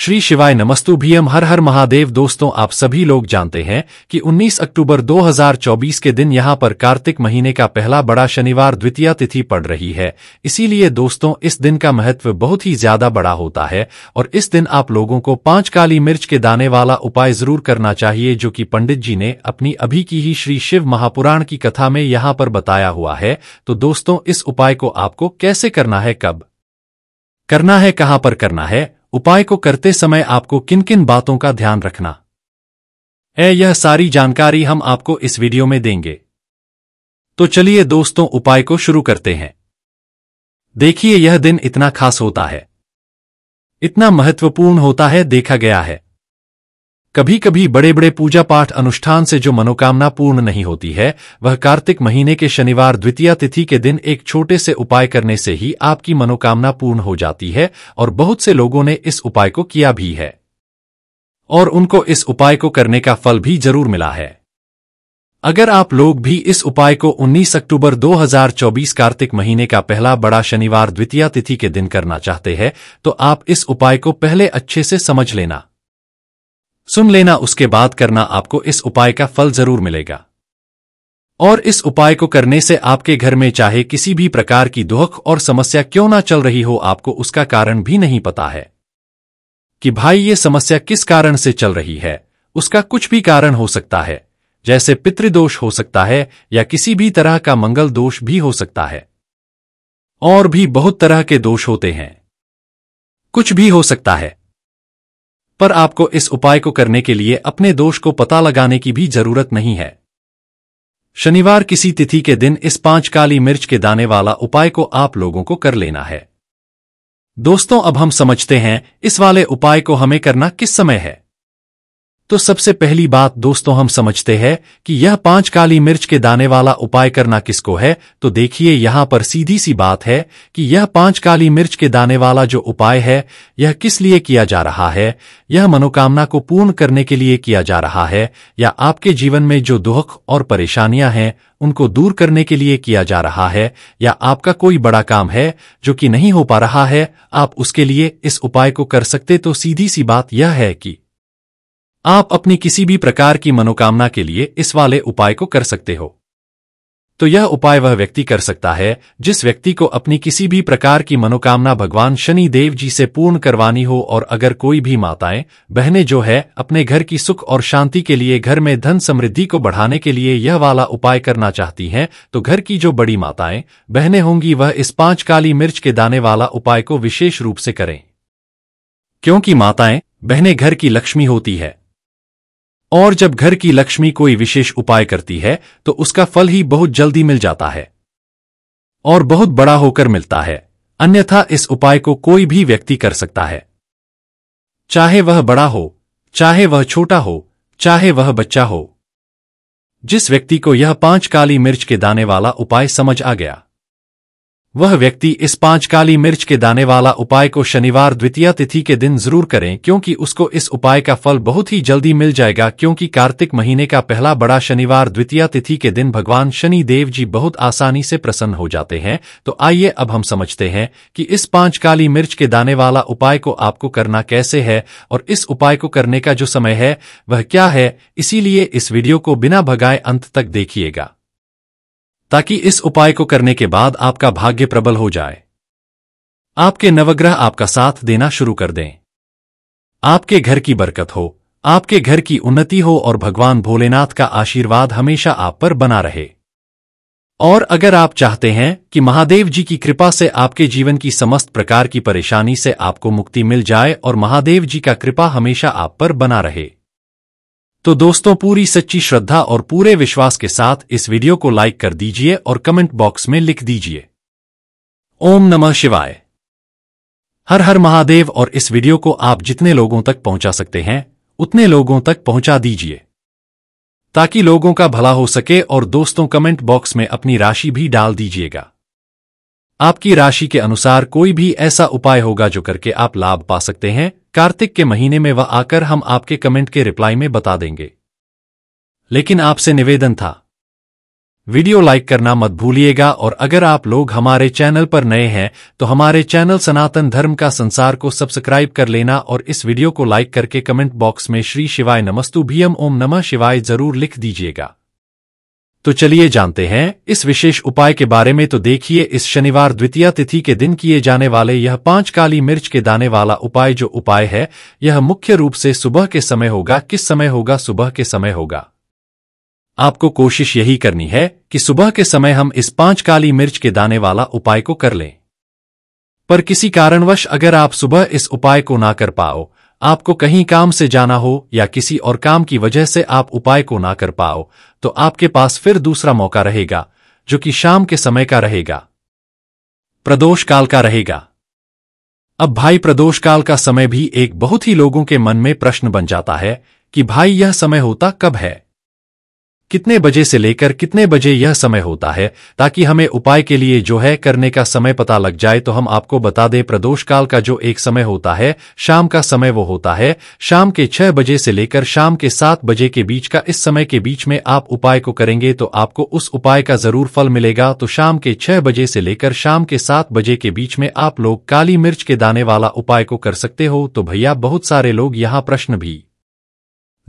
श्री शिवाय नमस्तुभ्यम। हर हर महादेव। दोस्तों, आप सभी लोग जानते हैं कि 19 अक्टूबर 2024 के दिन यहां पर कार्तिक महीने का पहला बड़ा शनिवार द्वितीया तिथि पड़ रही है। इसीलिए दोस्तों, इस दिन का महत्व बहुत ही ज्यादा बड़ा होता है और इस दिन आप लोगों को 5 काली मिर्च के दाने वाला उपाय जरूर करना चाहिए, जो कि पंडित जी ने अपनी अभी की ही श्री शिव महापुराण की कथा में यहां पर बताया हुआ है। तो दोस्तों, इस उपाय को आपको कैसे करना है, कब करना है, कहां पर करना है, उपाय को करते समय आपको किन किन बातों का ध्यान रखना है, यह सारी जानकारी हम आपको इस वीडियो में देंगे। तो चलिए दोस्तों, उपाय को शुरू करते हैं। देखिए, यह दिन इतना खास होता है, इतना महत्वपूर्ण होता है, देखा गया है कभी कभी बड़े बड़े पूजा पाठ अनुष्ठान से जो मनोकामना पूर्ण नहीं होती है, वह कार्तिक महीने के शनिवार द्वितीया तिथि के दिन एक छोटे से उपाय करने से ही आपकी मनोकामना पूर्ण हो जाती है। और बहुत से लोगों ने इस उपाय को किया भी है और उनको इस उपाय को करने का फल भी जरूर मिला है। अगर आप लोग भी इस उपाय को 19 अक्टूबर 2024 कार्तिक महीने का पहला बड़ा शनिवार द्वितीया तिथि के दिन करना चाहते हैं, तो आप इस उपाय को पहले अच्छे से समझ लेना, सुन लेना, उसके बाद करना। आपको इस उपाय का फल जरूर मिलेगा। और इस उपाय को करने से आपके घर में चाहे किसी भी प्रकार की दुख और समस्या क्यों ना चल रही हो, आपको उसका कारण भी नहीं पता है कि भाई ये समस्या किस कारण से चल रही है। उसका कुछ भी कारण हो सकता है, जैसे पितृदोष हो सकता है या किसी भी तरह का मंगल दोष भी हो सकता है, और भी बहुत तरह के दोष होते हैं, कुछ भी हो सकता है। पर आपको इस उपाय को करने के लिए अपने दोष को पता लगाने की भी जरूरत नहीं है। शनिवार किसी तिथि के दिन इस 5 काली मिर्च के दाने वाला उपाय को आप लोगों को कर लेना है। दोस्तों, अब हम समझते हैं इस वाले उपाय को हमें करना किस समय है। तो सबसे पहली बात दोस्तों, हम समझते हैं कि यह 5 काली मिर्च के दाने वाला उपाय करना किसको है। तो देखिए, यहां पर सीधी सी बात है कि यह 5 काली मिर्च के दाने वाला जो उपाय है, यह किस लिए किया जा रहा है। यह मनोकामना को पूर्ण करने के लिए किया जा रहा है, या आपके जीवन में जो दुख और परेशानियां हैं उनको दूर करने के लिए किया जा रहा है, या आपका कोई बड़ा काम है जो कि नहीं हो पा रहा है, आप उसके लिए इस उपाय को कर सकते। तो सीधी सी बात यह है कि आप अपनी किसी भी प्रकार की मनोकामना के लिए इस वाले उपाय को कर सकते हो। तो यह उपाय वह व्यक्ति कर सकता है जिस व्यक्ति को अपनी किसी भी प्रकार की मनोकामना भगवान शनि देव जी से पूर्ण करवानी हो। और अगर कोई भी माताएं बहनें जो है अपने घर की सुख और शांति के लिए, घर में धन समृद्धि को बढ़ाने के लिए यह वाला उपाय करना चाहती हैं, तो घर की जो बड़ी माताएं बहनें होंगी वह इस 5 काली मिर्च के दाने वाला उपाय को विशेष रूप से करें, क्योंकि माताएं बहनें घर की लक्ष्मी होती है। और जब घर की लक्ष्मी कोई विशेष उपाय करती है तो उसका फल ही बहुत जल्दी मिल जाता है और बहुत बड़ा होकर मिलता है। अन्यथा इस उपाय को कोई भी व्यक्ति कर सकता है, चाहे वह बड़ा हो, चाहे वह छोटा हो, चाहे वह बच्चा हो। जिस व्यक्ति को यह 5 काली मिर्च के दाने वाला उपाय समझ आ गया, वह व्यक्ति इस 5 काली मिर्च के दाने वाला उपाय को शनिवार द्वितीया तिथि के दिन जरूर करें, क्योंकि उसको इस उपाय का फल बहुत ही जल्दी मिल जाएगा। क्योंकि कार्तिक महीने का पहला बड़ा शनिवार द्वितीया तिथि के दिन भगवान शनि देव जी बहुत आसानी से प्रसन्न हो जाते हैं। तो आइए अब हम समझते हैं कि इस 5 काली मिर्च के दाने वाला उपाय को आपको करना कैसे है और इस उपाय को करने का जो समय है वह क्या है। इसीलिए इस वीडियो को बिना भगाए अंत तक देखिएगा, ताकि इस उपाय को करने के बाद आपका भाग्य प्रबल हो जाए, आपके नवग्रह आपका साथ देना शुरू कर दें, आपके घर की बरकत हो, आपके घर की उन्नति हो और भगवान भोलेनाथ का आशीर्वाद हमेशा आप पर बना रहे। और अगर आप चाहते हैं कि महादेव जी की कृपा से आपके जीवन की समस्त प्रकार की परेशानी से आपको मुक्ति मिल जाए और महादेव जी का कृपा हमेशा आप पर बना रहे, तो दोस्तों, पूरी सच्ची श्रद्धा और पूरे विश्वास के साथ इस वीडियो को लाइक कर दीजिए और कमेंट बॉक्स में लिख दीजिए ओम नमः शिवाय, हर हर महादेव। और इस वीडियो को आप जितने लोगों तक पहुंचा सकते हैं उतने लोगों तक पहुंचा दीजिए, ताकि लोगों का भला हो सके। और दोस्तों, कमेंट बॉक्स में अपनी राशि भी डाल दीजिएगा। आपकी राशि के अनुसार कोई भी ऐसा उपाय होगा जो करके आप लाभ पा सकते हैं कार्तिक के महीने में, वह आकर हम आपके कमेंट के रिप्लाई में बता देंगे। लेकिन आपसे निवेदन था वीडियो लाइक करना मत भूलिएगा और अगर आप लोग हमारे चैनल पर नए हैं तो हमारे चैनल सनातन धर्म का संसार को सब्सक्राइब कर लेना और इस वीडियो को लाइक करके कमेंट बॉक्स में श्री शिवाय नमस्तुभ्यम ओम नमः शिवाय जरूर लिख दीजिएगा। तो चलिए जानते हैं इस विशेष उपाय के बारे में। तो देखिए, इस शनिवार द्वितीया तिथि के दिन किए जाने वाले यह 5 काली मिर्च के दाने वाला उपाय जो उपाय है यह मुख्य रूप से सुबह के समय होगा। किस समय होगा? सुबह के समय होगा। आपको कोशिश यही करनी है कि सुबह के समय हम इस 5 काली मिर्च के दाने वाला उपाय को कर लें। पर किसी कारणवश अगर आप सुबह इस उपाय को ना कर पाओ, आपको कहीं काम से जाना हो या किसी और काम की वजह से आप उपाय को ना कर पाओ, तो आपके पास फिर दूसरा मौका रहेगा जो कि शाम के समय का रहेगा, प्रदोष काल का रहेगा। अब भाई, प्रदोष काल का समय भी एक बहुत ही लोगों के मन में प्रश्न बन जाता है कि भाई यह समय होता कब है, कितने बजे से लेकर कितने बजे यह समय होता है, ताकि हमें उपाय के लिए जो है करने का समय पता लग जाए। तो हम आपको बता दें, प्रदोष काल का जो एक समय होता है शाम का समय, वो होता है शाम के 6 बजे से लेकर शाम के 7 बजे के बीच का। इस समय के बीच में आप उपाय को करेंगे तो आपको उस उपाय का जरूर फल मिलेगा। तो शाम के 6 बजे से लेकर शाम के 7 बजे के बीच में आप लोग काली मिर्च के दाने वाला उपाय को कर सकते हो। तो भैया, बहुत सारे लोग यहाँ प्रश्न भी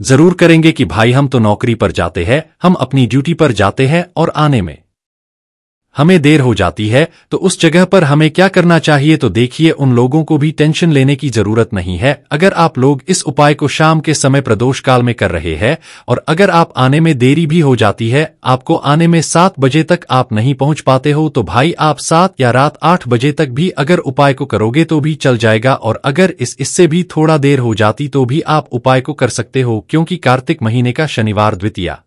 जरूर करेंगे कि भाई हम तो नौकरी पर जाते हैं, हम अपनी ड्यूटी पर जाते हैं और आने में हमें देर हो जाती है, तो उस जगह पर हमें क्या करना चाहिए? तो देखिए, उन लोगों को भी टेंशन लेने की जरूरत नहीं है। अगर आप लोग इस उपाय को शाम के समय प्रदोष काल में कर रहे हैं और अगर आप आने में देरी भी हो जाती है, आपको आने में 7 बजे तक आप नहीं पहुंच पाते हो, तो भाई आप 7 या रात 8 बजे तक भी अगर उपाय को करोगे तो भी चल जाएगा। और अगर इससे भी थोड़ा देर हो जाती तो भी आप उपाय को कर सकते हो, क्योंकि कार्तिक महीने का शनिवार द्वितीया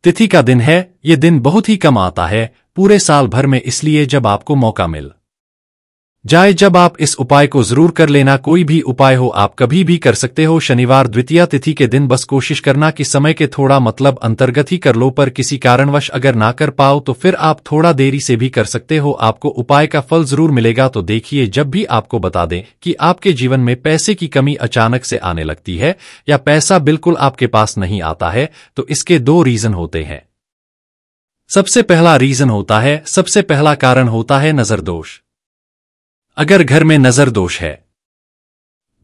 तिथि का दिन है। ये दिन बहुत ही कम आता है पूरे साल भर में, इसलिए जब आपको मौका मिल जाए जब आप इस उपाय को जरूर कर लेना। कोई भी उपाय हो आप कभी भी कर सकते हो शनिवार द्वितीया तिथि के दिन। बस कोशिश करना कि समय के थोड़ा मतलब अंतर्गत ही कर लो, पर किसी कारणवश अगर ना कर पाओ तो फिर आप थोड़ा देरी से भी कर सकते हो, आपको उपाय का फल जरूर मिलेगा। तो देखिए, जब भी आपको बता दें कि आपके जीवन में पैसे की कमी अचानक से आने लगती है या पैसा बिल्कुल आपके पास नहीं आता है, तो इसके 2 रीजन होते हैं। सबसे पहला कारण होता है नजर दोष। अगर घर में नजर दोष है,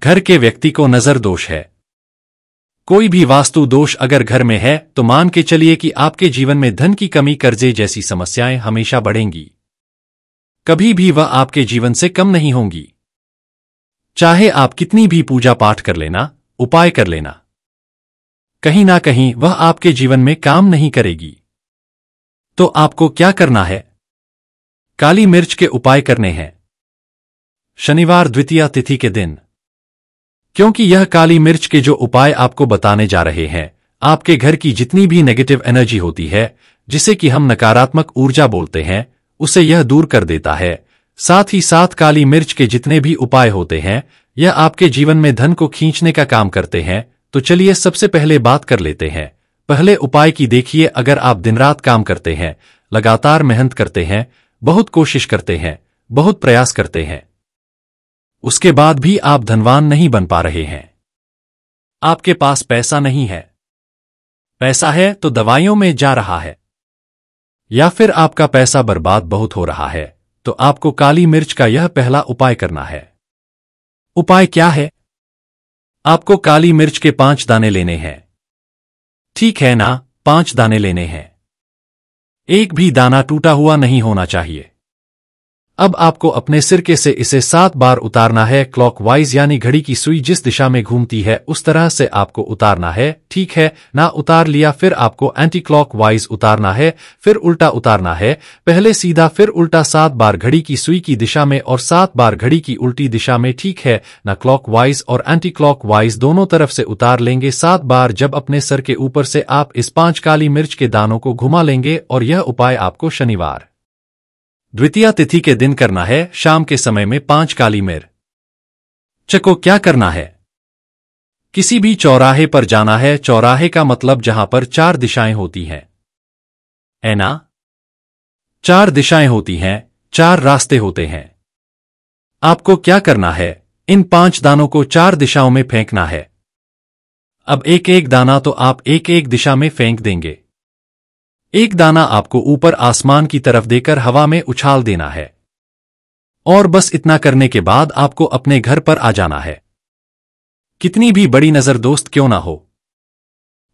घर के व्यक्ति को नजर दोष है, कोई भी वास्तु दोष अगर घर में है, तो मान के चलिए कि आपके जीवन में धन की कमी, कर्जे जैसी समस्याएं हमेशा बढ़ेंगी, कभी भी वह आपके जीवन से कम नहीं होंगी। चाहे आप कितनी भी पूजा पाठ कर लेना, उपाय कर लेना, कहीं ना कहीं वह आपके जीवन में काम नहीं करेगी। तो आपको क्या करना है? काली मिर्च के उपाय करने हैं शनिवार द्वितीया तिथि के दिन। क्योंकि यह काली मिर्च के जो उपाय आपको बताने जा रहे हैं, आपके घर की जितनी भी नेगेटिव एनर्जी होती है, जिसे कि हम नकारात्मक ऊर्जा बोलते हैं, उसे यह दूर कर देता है। साथ ही साथ काली मिर्च के जितने भी उपाय होते हैं, यह आपके जीवन में धन को खींचने का काम करते हैं। तो चलिए सबसे पहले बात कर लेते हैं पहले उपाय की। देखिए, अगर आप दिन रात काम करते हैं, लगातार मेहनत करते हैं, बहुत कोशिश करते हैं, बहुत प्रयास करते हैं, उसके बाद भी आप धनवान नहीं बन पा रहे हैं, आपके पास पैसा नहीं है, पैसा है तो दवाइयों में जा रहा है, या फिर आपका पैसा बर्बाद बहुत हो रहा है, तो आपको काली मिर्च का यह पहला उपाय करना है। उपाय क्या है? आपको काली मिर्च के 5 दाने लेने हैं। ठीक है ना, 5 दाने लेने हैं। एक भी दाना टूटा हुआ नहीं होना चाहिए। अब आपको अपने सिरके से इसे 7 बार उतारना है, क्लॉकवाइज, यानी घड़ी की सुई जिस दिशा में घूमती है उस तरह से आपको उतारना है। ठीक है ना, उतार लिया, फिर आपको एंटी क्लॉकवाइज उतारना है, फिर उल्टा उतारना है, पहले सीधा फिर उल्टा 7 बार घड़ी की सुई की दिशा में और 7 बार घड़ी की उल्टी दिशा में। ठीक है ना, क्लॉकवाइज और एंटी क्लॉकवाइज दोनों तरफ से उतार लेंगे 7 बार। जब अपने सर के ऊपर से आप इस 5 काली मिर्च के दानों को घुमा लेंगे, और यह उपाय आपको शनिवार द्वितीया तिथि के दिन करना है, शाम के समय में 5 काली मिर्च को क्या करना है? किसी भी चौराहे पर जाना है। चौराहे का मतलब जहां पर 4 दिशाएं होती हैं, है ना? 4 दिशाएं होती हैं, 4 रास्ते होते हैं। आपको क्या करना है? इन 5 दानों को 4 दिशाओं में फेंकना है। अब एक एक दाना तो आप एक एक दिशा में फेंक देंगे। एक दाना आपको ऊपर आसमान की तरफ देकर हवा में उछाल देना है। और बस इतना करने के बाद आपको अपने घर पर आ जाना है। कितनी भी बड़ी नजर दोस्त क्यों ना हो,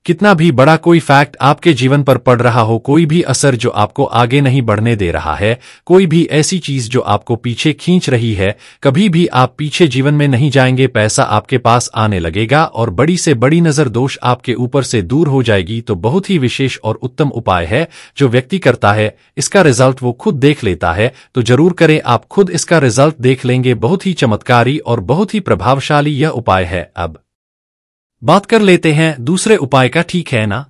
कितना भी बड़ा कोई फैक्ट आपके जीवन पर पड़ रहा हो, कोई भी असर जो आपको आगे नहीं बढ़ने दे रहा है, कोई भी ऐसी चीज जो आपको पीछे खींच रही है, कभी भी आप पीछे जीवन में नहीं जाएंगे। पैसा आपके पास आने लगेगा और बड़ी से बड़ी नजर दोष आपके ऊपर से दूर हो जाएगी। तो बहुत ही विशेष और उत्तम उपाय है जो व्यक्ति करता है, इसका रिजल्ट वो खुद देख लेता है। तो जरूर करें, आप खुद इसका रिजल्ट देख लेंगे। बहुत ही चमत्कारी और बहुत ही प्रभावशाली यह उपाय है। अब बात कर लेते हैं दूसरे उपाय का, ठीक है ना।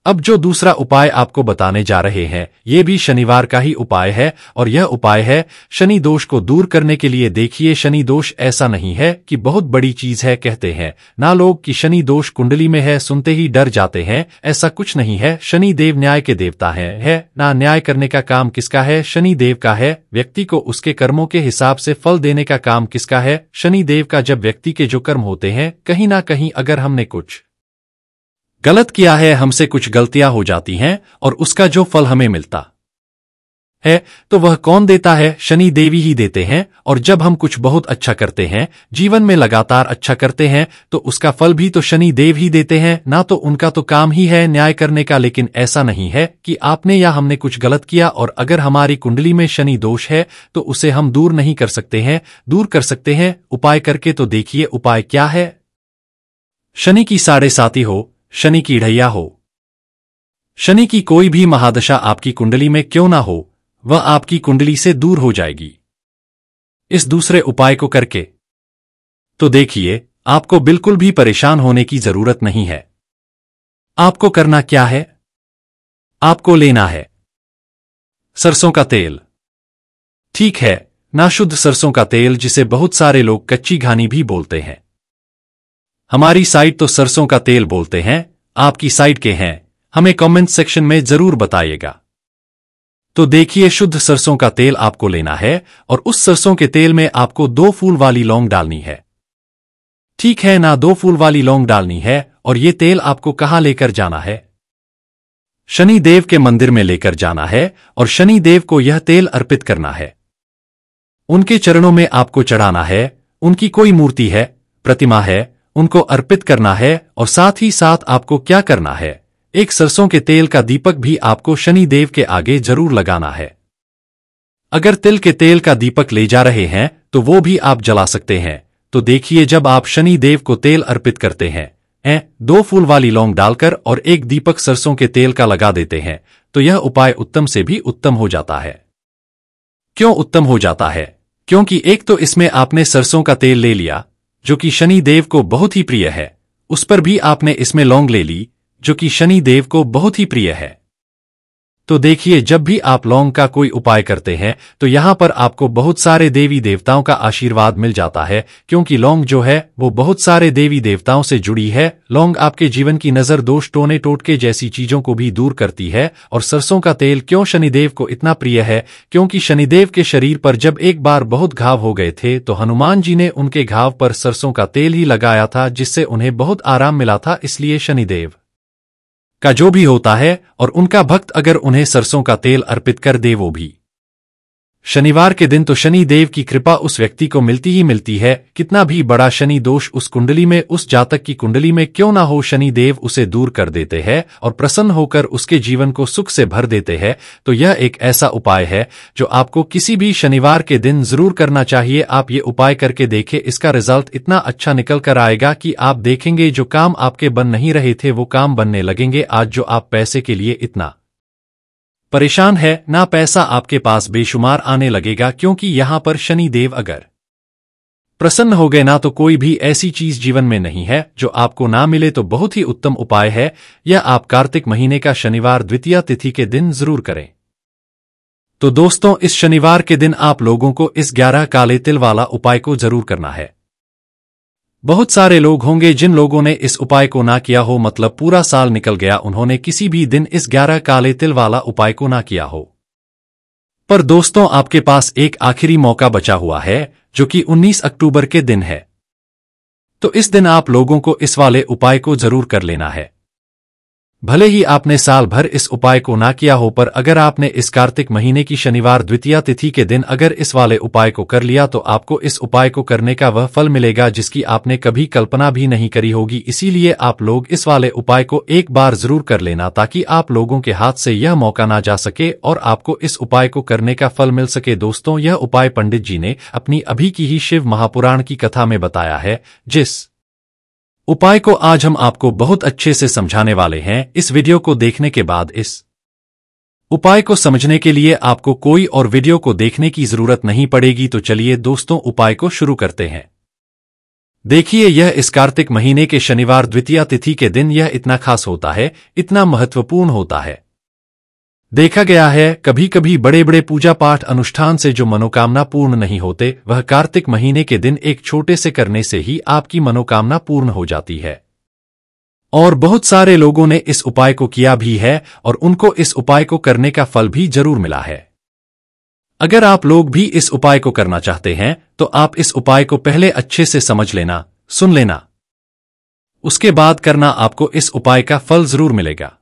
अब जो दूसरा उपाय आपको बताने जा रहे हैं, ये भी शनिवार का ही उपाय है और यह उपाय है शनि दोष को दूर करने के लिए। देखिए, शनि दोष ऐसा नहीं है कि बहुत बड़ी चीज है। कहते हैं ना लोग कि शनि दोष कुंडली में है, सुनते ही डर जाते हैं। ऐसा कुछ नहीं है। शनि देव न्याय के देवता है ना। न्याय करने का काम किसका है? शनि देव का है। व्यक्ति को उसके कर्मों के हिसाब से फल देने का काम किसका है? शनि देव का। जब व्यक्ति के जो कर्म होते हैं, कहीं ना कहीं अगर हमने कुछ गलत किया है, हमसे कुछ गलतियां हो जाती हैं और उसका जो फल हमें मिलता है, तो वह कौन देता है? शनि देवी ही देते हैं। और जब हम कुछ बहुत अच्छा करते हैं, जीवन में लगातार अच्छा करते हैं, तो उसका फल भी तो शनि देव ही देते हैं ना। तो उनका तो काम ही है न्याय करने का। लेकिन ऐसा नहीं है कि आपने या हमने कुछ गलत किया और अगर हमारी कुंडली में शनि दोष है तो उसे हम दूर नहीं कर सकते हैं। दूर कर सकते हैं उपाय करके। तो देखिए उपाय क्या है। शनि की साढ़े साती हो, शनि की ढैया हो, शनि की कोई भी महादशा आपकी कुंडली में क्यों ना हो, वह आपकी कुंडली से दूर हो जाएगी इस दूसरे उपाय को करके। तो देखिए, आपको बिल्कुल भी परेशान होने की जरूरत नहीं है। आपको करना क्या है? आपको लेना है सरसों का तेल। ठीक है ना, शुद्ध सरसों का तेल, जिसे बहुत सारे लोग कच्ची घानी भी बोलते हैं। हमारी साइड तो सरसों का तेल बोलते हैं। आपकी साइड के हैं, हमें कमेंट सेक्शन में जरूर बताइएगा। तो देखिए, शुद्ध सरसों का तेल आपको लेना है और उस सरसों के तेल में आपको 2 फूल वाली लौंग डालनी है। ठीक है ना, 2 फूल वाली लौंग डालनी है। और ये तेल आपको कहां लेकर जाना है? शनि देव के मंदिर में लेकर जाना है और शनि देव को यह तेल अर्पित करना है। उनके चरणों में आपको चढ़ाना है। उनकी कोई मूर्ति है, प्रतिमा है, उनको अर्पित करना है। और साथ ही साथ आपको क्या करना है, एक सरसों के तेल का दीपक भी आपको शनि देव के आगे जरूर लगाना है। अगर तिल के तेल का दीपक ले जा रहे हैं तो वो भी आप जला सकते हैं। तो देखिए, जब आप शनि देव को तेल अर्पित करते हैं, 2 फूल वाली लौंग डालकर और एक दीपक सरसों के तेल का लगा देते हैं, तो यह उपाय उत्तम से भी उत्तम हो जाता है। क्यों उत्तम हो जाता है? क्योंकि एक तो इसमें आपने सरसों का तेल ले लिया जो कि शनि देव को बहुत ही प्रिय है, उस पर भी आपने इसमें लौंग ले ली जो कि शनि देव को बहुत ही प्रिय है। तो देखिए, जब भी आप लौंग का कोई उपाय करते हैं तो यहां पर आपको बहुत सारे देवी देवताओं का आशीर्वाद मिल जाता है, क्योंकि लौंग जो है वो बहुत सारे देवी देवताओं से जुड़ी है। लौंग आपके जीवन की नजर, दोष, टोने टोटके जैसी चीजों को भी दूर करती है। और सरसों का तेल क्यों शनिदेव को इतना प्रिय है? क्योंकि शनिदेव के शरीर पर जब एक बार बहुत घाव हो गए थे तो हनुमान जी ने उनके घाव पर सरसों का तेल ही लगाया था, जिससे उन्हें बहुत आराम मिला था। इसलिए शनिदेव का जो भी होता है और उनका भक्त अगर उन्हें सरसों का तेल अर्पित कर दे, वो भी शनिवार के दिन, तो शनि देव की कृपा उस व्यक्ति को मिलती ही मिलती है। कितना भी बड़ा शनि दोष उस कुंडली में, उस जातक की कुंडली में क्यों ना हो, शनि देव उसे दूर कर देते हैं और प्रसन्न होकर उसके जीवन को सुख से भर देते हैं। तो यह एक ऐसा उपाय है जो आपको किसी भी शनिवार के दिन जरूर करना चाहिए। आप ये उपाय करके देखें, इसका रिजल्ट इतना अच्छा निकल कर आएगा कि आप देखेंगे जो काम आपके बन नहीं रहे थे वो काम बनने लगेंगे। आज जो आप पैसे के लिए इतना परेशान है ना, पैसा आपके पास बेशुमार आने लगेगा। क्योंकि यहां पर शनि देव अगर प्रसन्न हो गए ना, तो कोई भी ऐसी चीज जीवन में नहीं है जो आपको ना मिले। तो बहुत ही उत्तम उपाय है यह। आप कार्तिक महीने का शनिवार द्वितीया तिथि के दिन जरूर करें। तो दोस्तों, इस शनिवार के दिन आप लोगों को इस 11 काले तिल वाला उपाय को जरूर करना है। बहुत सारे लोग होंगे जिन लोगों ने इस उपाय को ना किया हो, मतलब पूरा साल निकल गया, उन्होंने किसी भी दिन इस 11 काले तिल वाला उपाय को ना किया हो। पर दोस्तों, आपके पास एक आखिरी मौका बचा हुआ है जो कि 19 अक्टूबर के दिन है। तो इस दिन आप लोगों को इस वाले उपाय को जरूर कर लेना है। भले ही आपने साल भर इस उपाय को ना किया हो, पर अगर आपने इस कार्तिक महीने की शनिवार द्वितीया तिथि के दिन अगर इस वाले उपाय को कर लिया तो आपको इस उपाय को करने का वह फल मिलेगा जिसकी आपने कभी कल्पना भी नहीं करी होगी। इसीलिए आप लोग इस वाले उपाय को एक बार जरूर कर लेना ताकि आप लोगों के हाथ से यह मौका ना जा सके और आपको इस उपाय को करने का फल मिल सके। दोस्तों, यह उपाय पंडित जी ने अपनी अभी की ही शिव महापुराण की कथा में बताया है, जिस उपाय को आज हम आपको बहुत अच्छे से समझाने वाले हैं। इस वीडियो को देखने के बाद इस उपाय को समझने के लिए आपको कोई और वीडियो को देखने की जरूरत नहीं पड़ेगी। तो चलिए दोस्तों, उपाय को शुरू करते हैं। देखिए, यह इस कार्तिक महीने के शनिवार द्वितीया तिथि के दिन यह इतना खास होता है, इतना महत्वपूर्ण होता है। देखा गया है कभी कभी बड़े बड़े पूजा पाठ अनुष्ठान से जो मनोकामना पूर्ण नहीं होते, वह कार्तिक महीने के दिन एक छोटे से करने से ही आपकी मनोकामना पूर्ण हो जाती है। और बहुत सारे लोगों ने इस उपाय को किया भी है और उनको इस उपाय को करने का फल भी जरूर मिला है। अगर आप लोग भी इस उपाय को करना चाहते हैं तो आप इस उपाय को पहले अच्छे से समझ लेना, सुन लेना, उसके बाद करना। आपको इस उपाय का फल जरूर मिलेगा।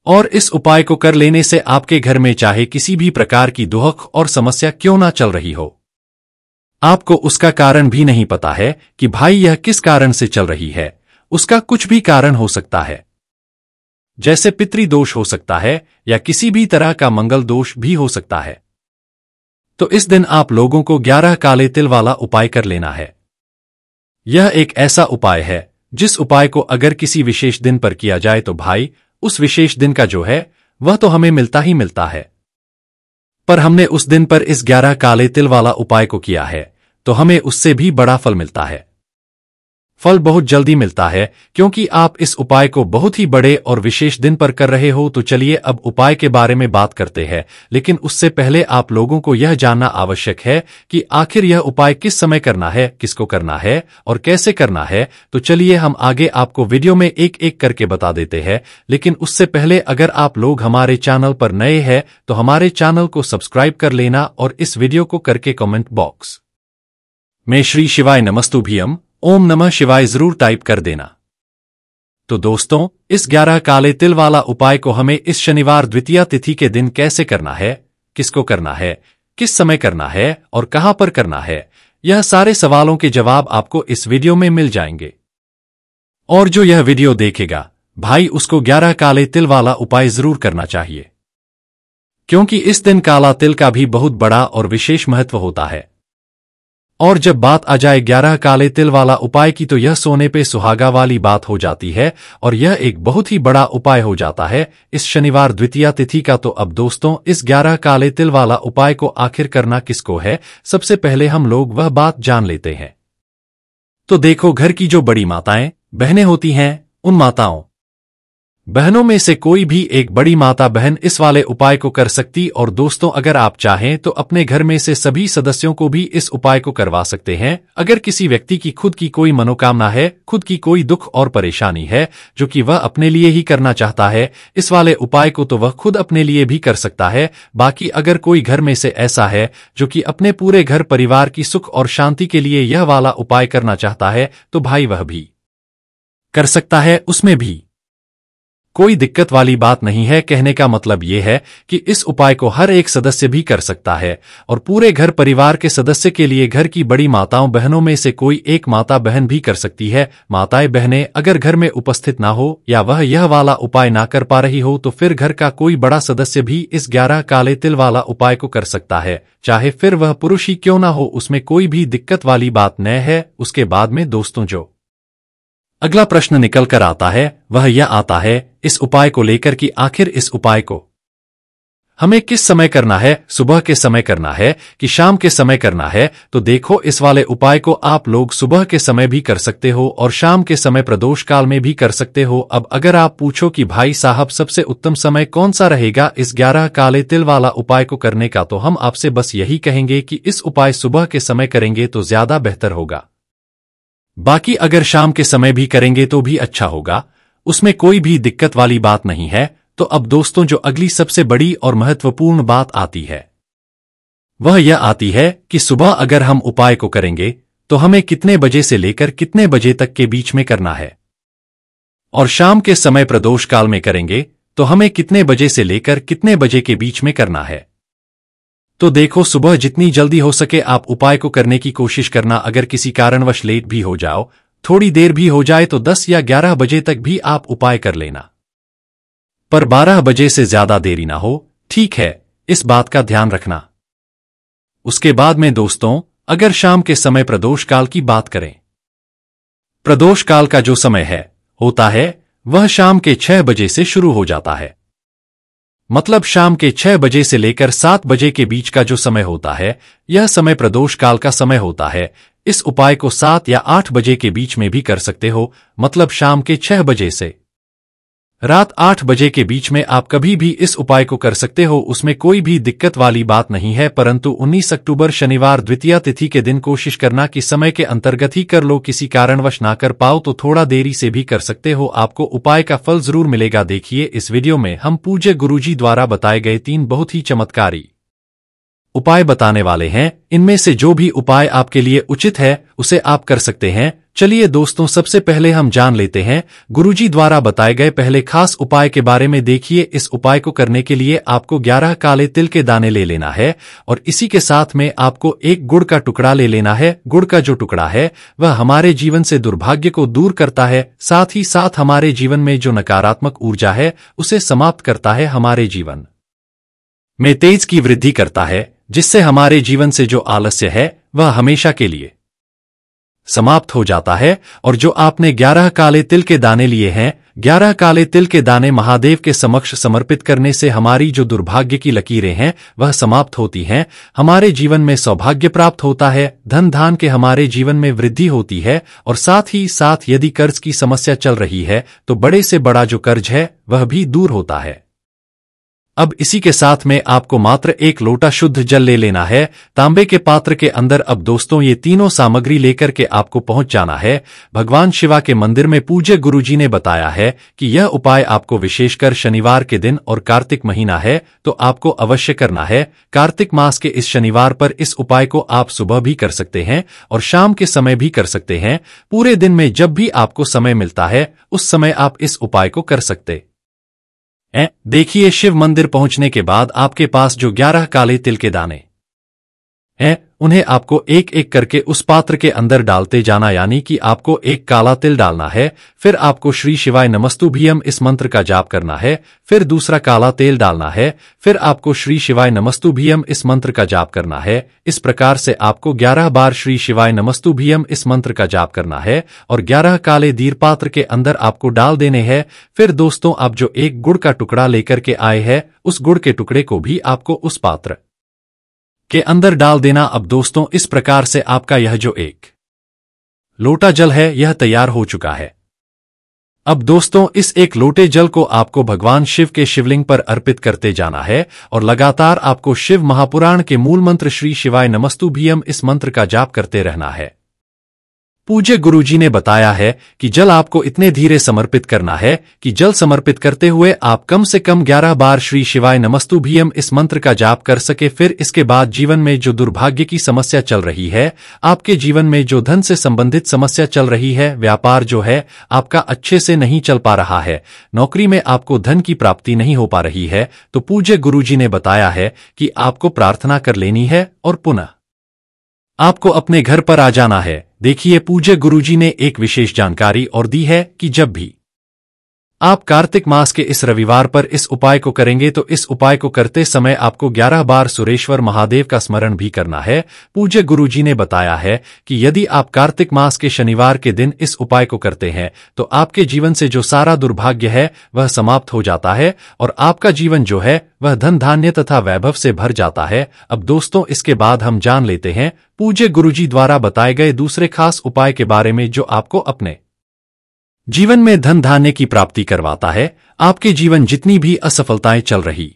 और इस उपाय को कर लेने से आपके घर में चाहे किसी भी प्रकार की दुख और समस्या क्यों ना चल रही हो, आपको उसका कारण भी नहीं पता है कि भाई यह किस कारण से चल रही है, उसका कुछ भी कारण हो सकता है। जैसे पितृदोष हो सकता है या किसी भी तरह का मंगल दोष भी हो सकता है। तो इस दिन आप लोगों को 11 काले तिल वाला उपाय कर लेना है। यह एक ऐसा उपाय है जिस उपाय को अगर किसी विशेष दिन पर किया जाए तो भाई उस विशेष दिन का जो है वह तो हमें मिलता ही मिलता है। पर हमने उस दिन पर इस 11 काले तिल वाला उपाय को किया है तो हमें उससे भी बड़ा फल मिलता है। फल बहुत जल्दी मिलता है क्योंकि आप इस उपाय को बहुत ही बड़े और विशेष दिन पर कर रहे हो। तो चलिए अब उपाय के बारे में बात करते हैं, लेकिन उससे पहले आप लोगों को यह जानना आवश्यक है कि आखिर यह उपाय किस समय करना है, किसको करना है और कैसे करना है। तो चलिए हम आगे आपको वीडियो में एक एक करके बता देते हैं। लेकिन उससे पहले अगर आप लोग हमारे चैनल पर नए हैं तो हमारे चैनल को सब्सक्राइब कर लेना और इस वीडियो को करके कमेंट बॉक्स में श्री शिवाय नमस्तुभ्यम ओम नमः शिवाय जरूर टाइप कर देना। तो दोस्तों, इस 11 काले तिल वाला उपाय को हमें इस शनिवार द्वितीया तिथि के दिन कैसे करना है, किसको करना है, किस समय करना है और कहां पर करना है, यह सारे सवालों के जवाब आपको इस वीडियो में मिल जाएंगे। और जो यह वीडियो देखेगा भाई उसको 11 काले तिल वाला उपाय जरूर करना चाहिए, क्योंकि इस दिन काला तिल का भी बहुत बड़ा और विशेष महत्व होता है। और जब बात आ जाए 11 काले तिल वाला उपाय की तो यह सोने पे सुहागा वाली बात हो जाती है और यह एक बहुत ही बड़ा उपाय हो जाता है इस शनिवार द्वितीया तिथि का। तो अब दोस्तों, इस 11 काले तिल वाला उपाय को आखिर करना किसको है, सबसे पहले हम लोग वह बात जान लेते हैं। तो देखो, घर की जो बड़ी माताएं बहनें होती हैं, उन माताओं बहनों में से कोई भी एक बड़ी माता बहन इस वाले उपाय को कर सकती। और दोस्तों, अगर आप चाहें तो अपने घर में से सभी सदस्यों को भी इस उपाय को करवा सकते हैं। अगर किसी व्यक्ति की खुद की कोई मनोकामना है, खुद की कोई दुख और परेशानी है जो कि वह अपने लिए ही करना चाहता है इस वाले उपाय को, तो वह खुद अपने लिए भी कर सकता है। बाकी अगर कोई घर में से ऐसा है जो कि अपने पूरे घर परिवार की सुख और शांति के लिए यह वाला उपाय करना चाहता है तो भाई वह भी कर सकता है, उसमें भी कोई दिक्कत वाली बात नहीं है। कहने का मतलब यह है कि इस उपाय को हर एक सदस्य भी कर सकता है और पूरे घर परिवार के सदस्य के लिए घर की बड़ी माताओं बहनों में से कोई एक माता बहन भी कर सकती है। माताएं बहनें अगर घर में उपस्थित ना हो या वह यह वाला उपाय ना कर पा रही हो तो फिर घर का कोई बड़ा सदस्य भी इस 11 काले तिल वाला उपाय को कर सकता है, चाहे फिर वह पुरुष ही क्यों ना हो, उसमें कोई भी दिक्कत वाली बात न है। उसके बाद में दोस्तों, जो अगला प्रश्न निकल कर आता है वह यह आता है इस उपाय को लेकर कि आखिर इस उपाय को हमें किस समय करना है, सुबह के समय करना है कि शाम के समय करना है। तो देखो, इस वाले उपाय को आप लोग सुबह के समय भी कर सकते हो और शाम के समय प्रदोष काल में भी कर सकते हो। अब अगर आप पूछो कि भाई साहब सबसे उत्तम समय कौन सा रहेगा इस 11 काले तिल वाला उपाय को करने का, तो हम आपसे बस यही कहेंगे कि इस उपाय सुबह के समय करेंगे तो ज्यादा बेहतर होगा। बाकी अगर शाम के समय भी करेंगे तो भी अच्छा होगा, उसमें कोई भी दिक्कत वाली बात नहीं है। तो अब दोस्तों, जो अगली सबसे बड़ी और महत्वपूर्ण बात आती है वह यह आती है कि सुबह अगर हम उपाय को करेंगे तो हमें कितने बजे से लेकर कितने बजे तक के बीच में करना है। और शाम के समय प्रदोष काल में करेंगे तो हमें कितने बजे से लेकर कितने बजे के बीच में करना है? तो देखो, सुबह जितनी जल्दी हो सके आप उपाय को करने की कोशिश करना। अगर किसी कारणवश लेट भी हो जाओ, थोड़ी देर भी हो जाए तो 10 या 11 बजे तक भी आप उपाय कर लेना, पर 12 बजे से ज्यादा देरी ना हो, ठीक है? इस बात का ध्यान रखना। उसके बाद में दोस्तों, अगर शाम के समय प्रदोष काल की बात करें, प्रदोष काल का जो समय होता है वह शाम के 6 बजे से शुरू हो जाता है। मतलब शाम के 6 बजे से लेकर 7 बजे के बीच का जो समय होता है, यह समय प्रदोष काल का समय होता है। इस उपाय को 7 या 8 बजे के बीच में भी कर सकते हो, मतलब शाम के 6 बजे से रात 8 बजे के बीच में आप कभी भी इस उपाय को कर सकते हो, उसमें कोई भी दिक्कत वाली बात नहीं है। परंतु 19 अक्टूबर शनिवार द्वितीया तिथि के दिन कोशिश करना कि समय के अंतर्गत ही कर लो। किसी कारणवश ना कर पाओ तो थोड़ा देरी से भी कर सकते हो, आपको उपाय का फल जरूर मिलेगा। देखिए, इस वीडियो में हम पूज्य गुरुजी द्वारा बताए गए 3 बहुत ही चमत्कारी उपाय बताने वाले हैं। इनमें से जो भी उपाय आपके लिए उचित है उसे आप कर सकते हैं। चलिए दोस्तों, सबसे पहले हम जान लेते हैं गुरुजी द्वारा बताए गए पहले खास उपाय के बारे में। देखिए, इस उपाय को करने के लिए आपको 11 काले तिल के दाने ले लेना है और इसी के साथ में आपको एक गुड़ का टुकड़ा ले लेना है। गुड़ का जो टुकड़ा है वह हमारे जीवन से दुर्भाग्य को दूर करता है, साथ ही साथ हमारे जीवन में जो नकारात्मक ऊर्जा है उसे समाप्त करता है, हमारे जीवन में तेज की वृद्धि करता है, जिससे हमारे जीवन से जो आलस्य है वह हमेशा के लिए समाप्त हो जाता है। और जो आपने 11 काले तिल के दाने लिए हैं, 11 काले तिल के दाने महादेव के समक्ष समर्पित करने से हमारी जो दुर्भाग्य की लकीरें हैं वह समाप्त होती हैं, हमारे जीवन में सौभाग्य प्राप्त होता है, धन धान के हमारे जीवन में वृद्धि होती है और साथ ही साथ यदि कर्ज की समस्या चल रही है तो बड़े से बड़ा जो कर्ज है वह भी दूर होता है। अब इसी के साथ में आपको मात्र 1 लोटा शुद्ध जल ले लेना है, तांबे के पात्र के अंदर। अब दोस्तों, ये तीनों सामग्री लेकर के आपको पहुंच जाना है भगवान शिवा के मंदिर में। पूज्य गुरुजी ने बताया है कि यह उपाय आपको विशेषकर शनिवार के दिन और कार्तिक महीना है तो आपको अवश्य करना है। कार्तिक मास के इस शनिवार पर इस उपाय को आप सुबह भी कर सकते हैं और शाम के समय भी कर सकते हैं। पूरे दिन में जब भी आपको समय मिलता है उस समय आप इस उपाय को कर सकते। देखिए, शिव मंदिर पहुंचने के बाद आपके पास जो 11 काले तिल के दाने हैं उन्हें आपको एक एक करके उस पात्र के अंदर डालते जाना, यानी कि आपको एक काला तिल डालना है, फिर आपको श्री शिवाय नमस्तुभ्यम इस मंत्र का जाप करना है, फिर दूसरा काला तेल डालना है, फिर आपको श्री शिवाय नमस्तुभ्यम इस मंत्र का जाप करना है। इस प्रकार से आपको 11 बार श्री शिवाय नमस्तुभ्यम इस मंत्र का जाप करना है और 11 काले दीर पात्र के अंदर आपको डाल देने हैं। फिर दोस्तों, आप जो एक गुड़ का टुकड़ा लेकर के आए हैं उस गुड़ के टुकड़े को भी आपको उस पात्र के अंदर डाल देना। अब दोस्तों, इस प्रकार से आपका यह जो 1 लोटा जल है यह तैयार हो चुका है। अब दोस्तों, इस 1 लोटे जल को आपको भगवान शिव के शिवलिंग पर अर्पित करते जाना है और लगातार आपको शिव महापुराण के मूल मंत्र श्री शिवाय नमस्तुभ्यम इस मंत्र का जाप करते रहना है। पूज्य गुरुजी ने बताया है कि जल आपको इतने धीरे समर्पित करना है कि जल समर्पित करते हुए आप कम से कम 11 बार श्री शिवाय नमस्तुभ्यम इस मंत्र का जाप कर सके। फिर इसके बाद जीवन में जो दुर्भाग्य की समस्या चल रही है, आपके जीवन में जो धन से संबंधित समस्या चल रही है, व्यापार जो है आपका अच्छे से नहीं चल पा रहा है, नौकरी में आपको धन की प्राप्ति नहीं हो पा रही है, तो पूज्य गुरुजी ने बताया है कि आपको प्रार्थना कर लेनी है और पुनः आपको अपने घर पर आ जाना है। देखिए, पूज्य गुरुजी ने एक विशेष जानकारी और दी है कि जब भी आप कार्तिक मास के इस रविवार पर इस उपाय को करेंगे तो इस उपाय को करते समय आपको 11 बार सुरेश्वर महादेव का स्मरण भी करना है। पूज्य गुरुजी ने बताया है कि यदि आप कार्तिक मास के शनिवार के दिन इस उपाय को करते हैं तो आपके जीवन से जो सारा दुर्भाग्य है वह समाप्त हो जाता है और आपका जीवन जो है वह धन धान्य तथा वैभव से भर जाता है। अब दोस्तों, इसके बाद हम जान लेते हैं पूज्य गुरुजी द्वारा बताए गए दूसरे खास उपाय के बारे में जो आपको अपने जीवन में धन धान्य की प्राप्ति करवाता है। आपके जीवन जितनी भी असफलताएं चल रही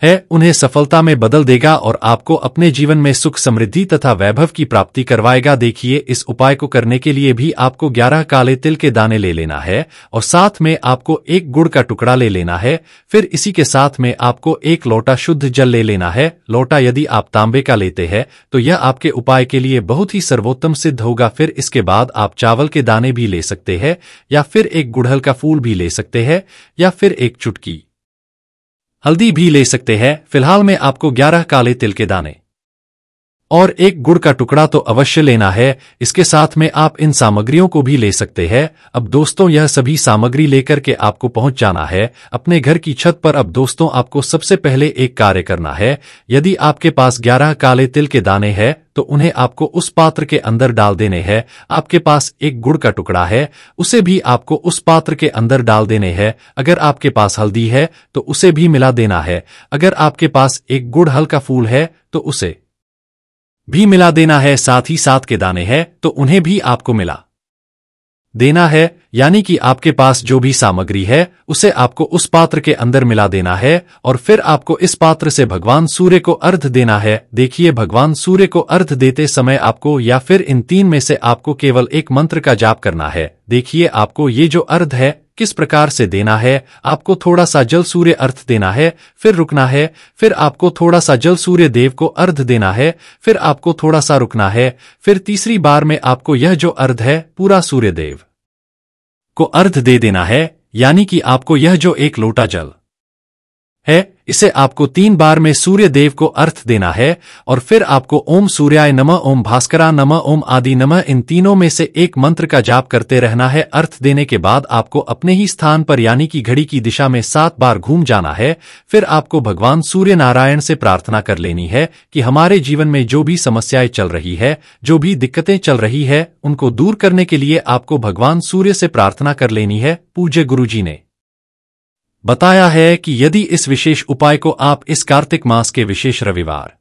है उन्हें सफलता में बदल देगा और आपको अपने जीवन में सुख समृद्धि तथा वैभव की प्राप्ति करवाएगा। देखिए, इस उपाय को करने के लिए भी आपको 11 काले तिल के दाने ले लेना है और साथ में आपको एक गुड़ का टुकड़ा ले लेना है। फिर इसी के साथ में आपको एक लोटा शुद्ध जल ले लेना है। लोटा यदि आप तांबे का लेते हैं तो यह आपके उपाय के लिए बहुत ही सर्वोत्तम सिद्ध होगा। फिर इसके बाद आप चावल के दाने भी ले सकते हैं या फिर एक गुड़हल का फूल भी ले सकते हैं या फिर एक चुटकी हल्दी भी ले सकते हैं। फिलहाल में आपको 11 काले तिल के दाने और एक गुड़ का टुकड़ा तो अवश्य लेना है। इसके साथ में आप इन सामग्रियों को भी ले सकते हैं। अब दोस्तों, यह सभी सामग्री लेकर के आपको पहुंच जाना है अपने घर की छत पर। अब दोस्तों, आपको सबसे पहले एक कार्य करना है। यदि आपके पास 11 काले तिल के दाने हैं तो उन्हें आपको उस पात्र के अंदर डाल देने हैं। आपके पास एक गुड़ का टुकड़ा है, उसे भी आपको उस पात्र के अंदर डाल देने हैं। अगर आपके पास हल्दी है तो उसे भी मिला देना है। अगर आपके पास एक गुड़हल का फूल है तो उसे भी मिला देना है। साथ ही साथ के दाने हैं तो उन्हें भी आपको मिला देना है। यानी कि आपके पास जो भी सामग्री है उसे आपको उस पात्र के अंदर मिला देना है और फिर आपको इस पात्र से भगवान सूर्य को अर्घ देना है। देखिए, भगवान सूर्य को अर्घ देते समय आपको या फिर इन तीन में से आपको केवल एक मंत्र का जाप करना है। देखिए, आपको ये जो अर्घ है किस प्रकार से देना है। आपको थोड़ा सा जल सूर्य अर्घ देना है, फिर रुकना है, फिर आपको थोड़ा सा जल सूर्य देव को अर्घ देना है, फिर आपको थोड़ा सा रुकना है, फिर तीसरी बार में आपको यह जो अर्घ है पूरा सूर्य देव को अर्घ दे देना है। यानी कि आपको यह जो एक लोटा जल है इसे आपको 3 बार में सूर्य देव को अर्घ देना है और फिर आपको ओम सूर्याय नमः, ओम भास्करा नमः, ओम आदि नमः इन तीनों में से एक मंत्र का जाप करते रहना है। अर्घ देने के बाद आपको अपने ही स्थान पर यानी कि घड़ी की दिशा में 7 बार घूम जाना है। फिर आपको भगवान सूर्य नारायण से प्रार्थना कर लेनी है कि हमारे जीवन में जो भी समस्याएं चल रही है, जो भी दिक्कतें चल रही है, उनको दूर करने के लिए आपको भगवान सूर्य से प्रार्थना कर लेनी है। पूज्य गुरुजी ने बताया है कि यदि इस विशेष उपाय को आप इस कार्तिक मास के विशेष रविवार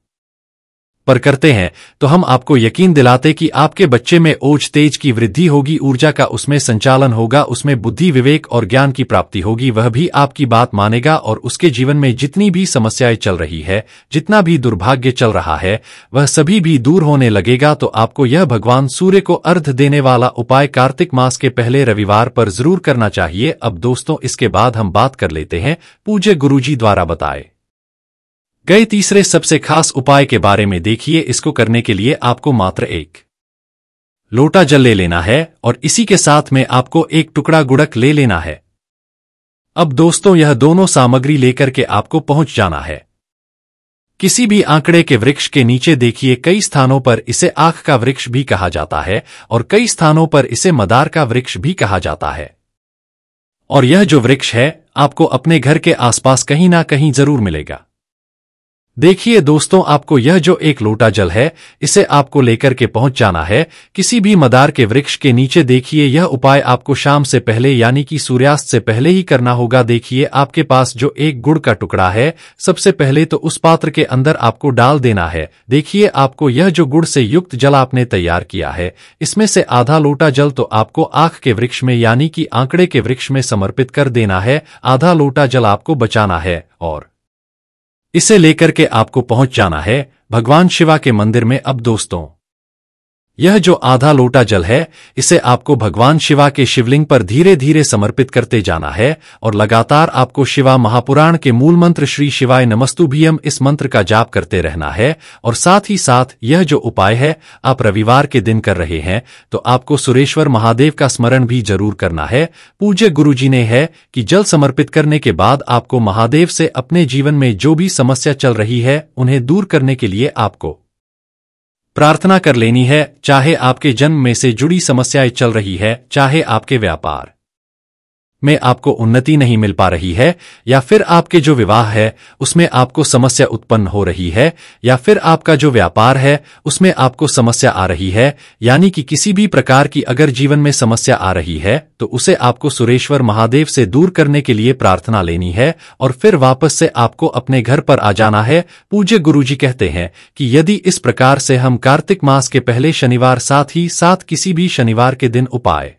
पर करते हैं तो हम आपको यकीन दिलाते कि आपके बच्चे में ओज तेज की वृद्धि होगी, ऊर्जा का उसमें संचालन होगा, उसमें बुद्धि विवेक और ज्ञान की प्राप्ति होगी। वह भी आपकी बात मानेगा और उसके जीवन में जितनी भी समस्याएं चल रही है, जितना भी दुर्भाग्य चल रहा है, वह सभी भी दूर होने लगेगा। तो आपको यह भगवान सूर्य को अर्घ देने वाला उपाय कार्तिक मास के पहले रविवार पर जरूर करना चाहिए। अब दोस्तों, इसके बाद हम बात कर लेते हैं पूज्य गुरुजी द्वारा बताए गए तीसरे सबसे खास उपाय के बारे में। देखिए, इसको करने के लिए आपको मात्र एक लोटा जल ले लेना है और इसी के साथ में आपको एक टुकड़ा गुड़क ले लेना है। अब दोस्तों, यह दोनों सामग्री लेकर के आपको पहुंच जाना है किसी भी आंकड़े के वृक्ष के नीचे। देखिए, कई स्थानों पर इसे आख का वृक्ष भी कहा जाता है और कई स्थानों पर इसे मदार का वृक्ष भी कहा जाता है। और यह जो वृक्ष है आपको अपने घर के आसपास कहीं ना कहीं जरूर मिलेगा। देखिए दोस्तों, आपको यह जो एक लोटा जल है इसे आपको लेकर के पहुंच जाना है किसी भी मदार के वृक्ष के नीचे। देखिए, यह उपाय आपको शाम से पहले यानी कि सूर्यास्त से पहले ही करना होगा। देखिए, आपके पास जो एक गुड़ का टुकड़ा है सबसे पहले तो उस पात्र के अंदर आपको डाल देना है। देखिए, आपको यह जो गुड़ से युक्त जल आपने तैयार किया है इसमें से आधा लोटा जल तो आपको आख के वृक्ष में यानी कि आंकड़े के वृक्ष में समर्पित कर देना है। आधा लोटा जल आपको बचाना है और इसे लेकर के आपको पहुंच जाना है भगवान शिवा के मंदिर में। अब दोस्तों, यह जो आधा लोटा जल है इसे आपको भगवान शिवा के शिवलिंग पर धीरे धीरे समर्पित करते जाना है और लगातार आपको शिवा महापुराण के मूल मंत्र श्री शिवाय नमस्तुभ्यम इस मंत्र का जाप करते रहना है। और साथ ही साथ यह जो उपाय है आप रविवार के दिन कर रहे हैं तो आपको सुरेश्वर महादेव का स्मरण भी जरूर करना है। पूज्य गुरुजी ने है कि जल समर्पित करने के बाद आपको महादेव से अपने जीवन में जो भी समस्या चल रही है उन्हें दूर करने के लिए आपको प्रार्थना कर लेनी है। चाहे आपके जन्म में से जुड़ी समस्याएं चल रही है, चाहे आपके व्यापार में आपको उन्नति नहीं मिल पा रही है, या फिर आपके जो विवाह है उसमें आपको समस्या उत्पन्न हो रही है, या फिर आपका जो व्यापार है उसमें आपको समस्या आ रही है, यानी कि किसी भी प्रकार की अगर जीवन में समस्या आ रही है तो उसे आपको सुरेश्वर महादेव से दूर करने के लिए प्रार्थना लेनी है और फिर वापस से आपको अपने घर पर आ जाना है। पूज्य गुरुजी कहते हैं कि यदि इस प्रकार से हम कार्तिक मास के पहले शनिवार साथ ही साथ किसी भी शनिवार के दिन उपाय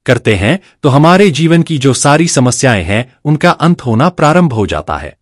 करते हैं तो हमारे जीवन की जो सारी समस्याएं हैं उनका अंत होना प्रारंभ हो जाता है।